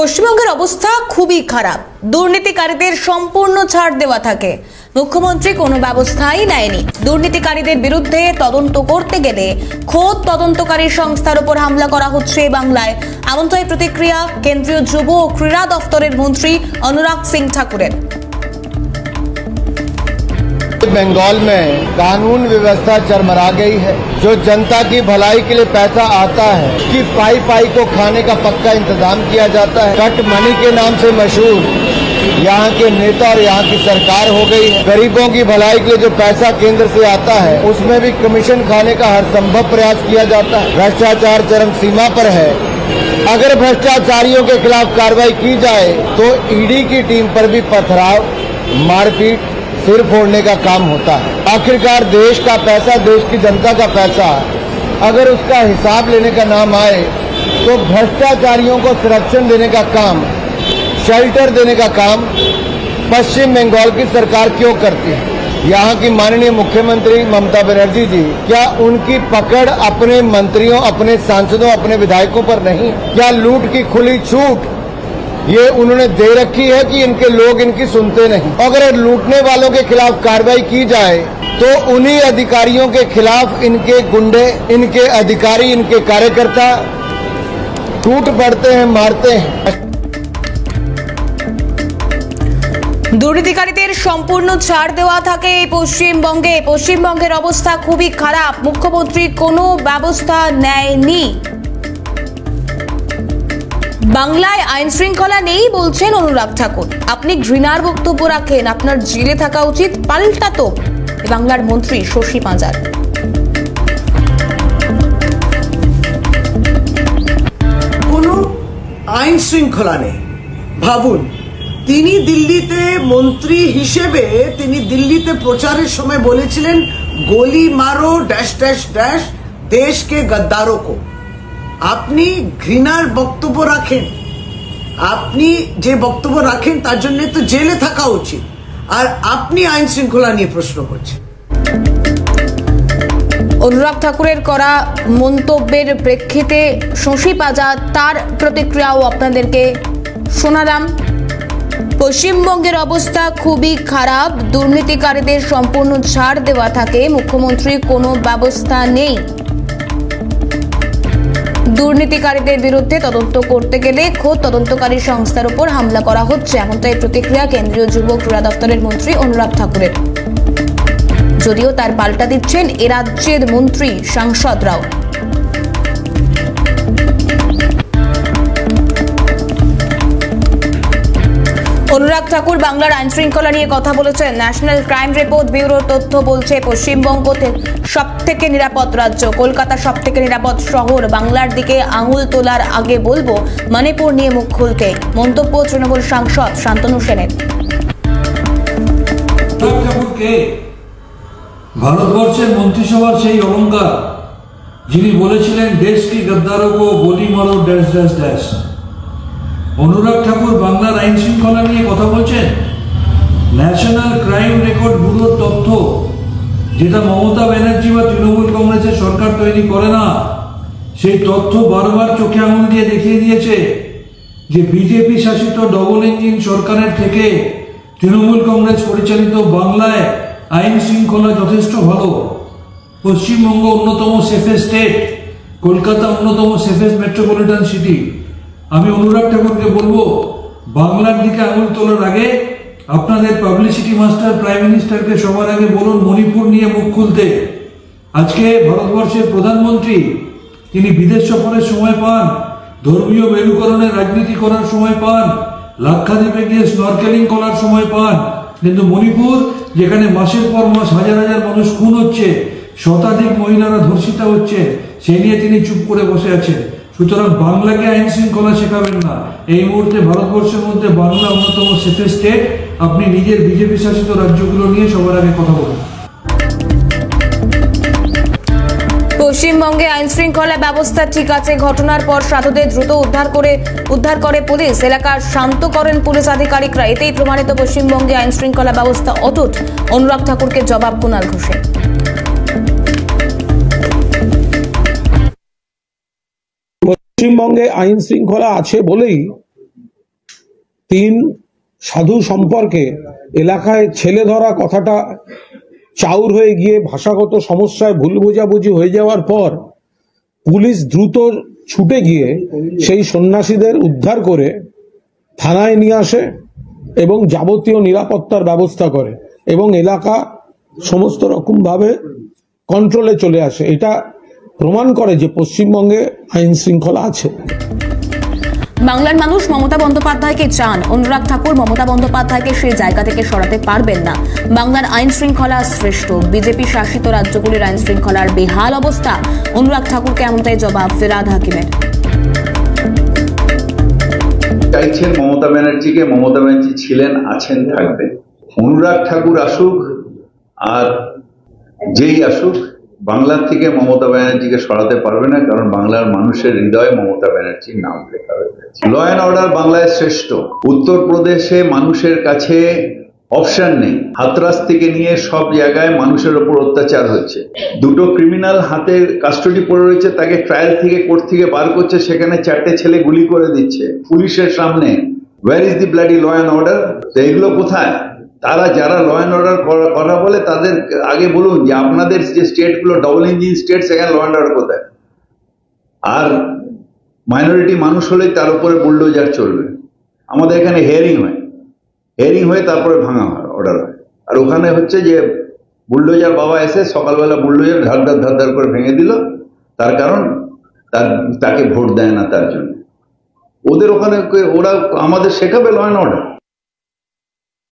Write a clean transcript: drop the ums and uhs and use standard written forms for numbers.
পশ্চিমবঙ্গের অবস্থা খুবই খারাপ। দুর্নীতিকারীদের সম্পূর্ণ ছাড় দেওয়া থাকে। মুখ্যমন্ত্রী কোনো ব্যবস্থাই নেয়নি। দুর্নীতিকারীদের বিরুদ্ধে তদন্ত করতে গেলে খোদ তদন্তকারী সংস্থার উপর হামলা করা হচ্ছে বাংলায়। এমনটাই প্রতিক্রিয়া কেন্দ্রীয় যুব ও ক্রীড়া দপ্তরের মন্ত্রী অনুরাগ সিং ঠাকুরের। बंगाल में कानून व्यवस्था चरमरा गई है। जो जनता की भलाई के लिए पैसा आता है कि पाई पाई को खाने का पक्का इंतजाम किया जाता है। कट मनी के नाम से मशहूर यहाँ के नेता और यहाँ की सरकार हो गई है। गरीबों की भलाई के लिए जो पैसा केंद्र से आता है उसमें भी कमीशन खाने का हर संभव प्रयास किया जाता है। भ्रष्टाचार चरम सीमा पर है। अगर भ्रष्टाचारियों के खिलाफ कार्रवाई की जाए तो ईडी की टीम पर भी पथराव, मारपीट, सिर फोड़ने का काम होता है। आखिरकार देश का पैसा, देश की जनता का पैसा, अगर उसका हिसाब लेने का नाम आए तो भ्रष्टाचारियों को संरक्षण देने का काम, शेल्टर देने का काम पश्चिम बंगाल की सरकार क्यों करती है? यहाँ की माननीय मुख्यमंत्री ममता बनर्जी जी, क्या उनकी पकड़ अपने मंत्रियों, अपने सांसदों, अपने विधायकों पर नहीं? क्या लूट की खुली छूट ये उन्होंने दे रखी है कि इनके लोग इनकी सुनते नहीं? अगर लूटने वालों के खिलाफ कार्रवाई की जाए तो उन्हीं अधिकारियों के खिलाफ इनके गुंडे, इनके अधिकारी, इनके कार्यकर्ता टूट पड़ते हैं, मारते हैं। দুর্নীতিকারীদের সম্পূর্ণ ছাড় দেওয়া থাকে পশ্চিমবঙ্গে। পশ্চিমবঙ্গের অবস্থা খুবই খারাপ। মুখ্যমন্ত্রী কোনো ব্যবস্থা নেয়নি। বাংলায় আইন শৃঙ্খলা নেই বলছেন অনুরাগ ঠাকুর। আপনি ঘৃণার বক্তব্য রাখেন, আপনার জেলে থাকা উচিত। পাল্টা তো বাংলার মন্ত্রী শশী পাঁজার। কোনো আইন শৃঙ্খলা নেই। ভাবুন, তিনি দিল্লিতে মন্ত্রী হিসেবে তিনি দিল্লিতে প্রচারের সময় বলেছিলেন গোলি মারো ড্যাশ ড্যাশ ড্যাশ দেশ কে গদ্দারোं को। আপনি ঘৃণার বক্তব্য রাখেন, আপনি যে বক্তব্য রাখেন তার জন্য তো জেলে থাকা উচিত, আর আপনি আইন শৃঙ্খলা নিয়ে প্রশ্ন করছেন। অনুরাগ ঠাকুরের করা মন্তব্যের প্রেক্ষিতে শশী পাঁজার তার প্রতিক্রিয়াও আপনাদেরকে শোনালাম। পশ্চিমবঙ্গের অবস্থা খুবই খারাপ। দুর্নীতিকারীদের সম্পূর্ণ ছাড় দেওয়া থাকে। মুখ্যমন্ত্রীর কোনো ব্যবস্থা নেই। দুর্নীতিকারীদের বিরুদ্ধে তদন্ত করতে গেলে খোদ তদন্তকারী সংস্থার উপর হামলা করা হচ্ছে। এমনটাই প্রতিক্রিয়া কেন্দ্রীয় যুব ক্রীড়া দপ্তরের মন্ত্রী অনুরাগ ঠাকুরের। যদিও তার পাল্টা দিচ্ছেন এ রাজ্যের মন্ত্রী সাংসদরাও। অনুরাগ ঠাকুর বাংলার আইন শৃঙ্খলা নিয়ে কথা বলেছেন। ন্যাশনাল ক্রাইম রিপোর্ট ব্যুরোর তথ্য বলছে পশ্চিমবঙ্গ সব থেকে নিরাপদ রাজ্য, কলকাতা সব থেকে নিরাপদ শহর। বাংলার দিকে আঙুল তোলার আগে বলবো মণিপুর নিয়ে মুখ খুলতে। মন্তব্য তৃণমূল সাংসদ শান্তনু সেনের। ভারতবর্ষের মন্ত্রিসভার সেই অলঙ্কার যিনি বলেছিলেন দেশ কি গদ্দারোं को गोली मारो ড্যাশ ড্যাশ ড্যাশ। অনুরাগ ঠাকুর বাংলার আইন শৃঙ্খলা নিয়ে কথা বলছেন। ন্যাশনাল ক্রাইম রেকর্ড ব্যুরোর তথ্য, যেটা মমতা ব্যানার্জি বা তৃণমূল কংগ্রেসের সরকার তৈরি করে না, সেই তথ্য বারবার চোখে আঙুল দিয়ে দেখিয়ে দিয়েছে যে বিজেপি শাসিত ডবল ইঞ্জিন সরকারের থেকে তৃণমূল কংগ্রেস পরিচালিত বাংলায় আইন শৃঙ্খলা যথেষ্ট ভালো। পশ্চিমবঙ্গ অন্যতম সেফেস্ট স্টেট, কলকাতা অন্যতম সেফেস্ট মেট্রোপলিটন সিটি। আমি অনুরাগ ঠাকুরকে বলবো বাংলার দিকে আঙুল তোলার আগে আপনাদের পাবলিসিটি মাস্টার প্রাইম মিনিস্টারকে সবার আগে বলুন মণিপুর নিয়ে মুখ খুলতে। আজকে ভারতবর্ষের প্রধানমন্ত্রী তিনি বিদেশ সফরের সময় পান, ধর্মীয় মেরুকরণের রাজনীতি করার সময় পান, লাক্ষাদ্বীপে গিয়ে স্নরকেলিং করার সময় পান, কিন্তু মণিপুর যেখানে মাসের পর মাস হাজার হাজার মানুষ খুন হচ্ছে, শতাধিক মহিলারা ধর্ষিতা হচ্ছে, সে নিয়ে তিনি চুপ করে বসে আছেন। সুতরাং বাংলাকে আইন শৃঙ্খলা শেখাবেন না। এই মুহূর্তে ভারতবর্ষের মধ্যে বাংলা অন্যতম সেফেস্ট স্টেট। আপনি নিজের বিজেপি শাসিত রাজ্যগুলো নিয়ে সবার আগে কথা বলুন। পশ্চিমবঙ্গে আইন শৃঙ্খলা ব্যবস্থা ঠিক আছে। ঘটনার পর সাধুদের দ্রুত উদ্ধার করে পুলিশ। এলাকা শান্ত করেন পুলিশ আধিকারিকরা। এতেই প্রমাণিত পশ্চিমবঙ্গে আইন শৃঙ্খলা ব্যবস্থা অটুট। অনুরাগ ঠাকুরকে জবাব কুণাল ঘোষের। পশ্চিমবঙ্গে আইন শৃঙ্খলা আছে বলেই 3 সাধু সম্পর্কে এলাকায় ছেলে ধরা কথাটা চাউর হয়ে গিয়ে ভাষাগত সমস্যায় ভুল বোঝাবুঝি হয়ে যাওয়ার পর পুলিশ দ্রুত ছুটে গিয়ে সেই সন্ন্যাসীদের উদ্ধার করে থানায় নিয়ে আসে এবং যাবতীয় নিরাপত্তার ব্যবস্থা করে এবং এলাকা সমস্ত রকম ভাবে কন্ট্রোলে চলে আসে। এটা প্রমাণ করে যে পশ্চিমবঙ্গে আইন শৃঙ্খলা আছে। বাংলার মানুষ মমতা বন্দ্যোপাধ্যায়কে চান, অনুরাগ ঠাকুর মমতা বন্দ্যোপাধ্যায়কে সেই জায়গা থেকে সরাতে পারবেন না। বাংলার আইন শৃঙ্খলা শ্রেষ্ঠ, বিজেপি শাসিত রাজ্যগুলির আইন শৃঙ্খলার বেহাল অবস্থা। অনুরাগ ঠাকুরকে এমনটাই জবাব ফিরহাদ হাকিমের। চাইছেন মমতা ব্যানার্জিকে, মমতা ব্যানার্জি ছিলেন, আছেন, থাকবেন। অনুরাগ ঠাকুর আসুক আর যেই আসুক, বাংলার থেকে মমতা ব্যানার্জিকে সরাতে পারবে না, কারণ বাংলার মানুষের হৃদয়ে মমতা ব্যানার্জির নাম লেখা হয়েছে। ল অ্যান্ড অর্ডার বাংলায় শ্রেষ্ঠ। উত্তরপ্রদেশে মানুষের কাছে অপশন নেই, হাতরাস থেকে নিয়ে সব জায়গায় মানুষের ওপর অত্যাচার হচ্ছে। 2টো ক্রিমিনাল হাতের কাস্টডি পড়ে রয়েছে, তাকে ট্রায়াল থেকে কোর্ট থেকে বার করছে, সেখানে 4টে ছেলে গুলি করে দিচ্ছে পুলিশের সামনে। Where is the bloody law and order? তো এগুলো কোথায়? তারা যারা ল অ্যান্ড অর্ডার কথা বলে তাদের আগে বলুন যে আপনাদের যে স্টেটগুলো ডবল ইঞ্জিন স্টেট, সেখানে ল অ্যান্ড অর্ডার কোথায়? আর মাইনরিটি মানুষ হলেই তার উপরে বুলডোজার চলবে। আমাদের এখানে হিয়ারিং হয়, হিয়ারিং হয়ে তারপরে ভাঙা হয়, অর্ডার হয়। আর ওখানে হচ্ছে যে বুলডোজার বাবা এসে সকালবেলা বুলডোজার ধার করে ভেঙে দিল, তার কারণ তাকে ভোট দেয় না তার জন্য। ওদের ওখানে ওরা আমাদের শেখাবে ল অ্যান্ড অর্ডার?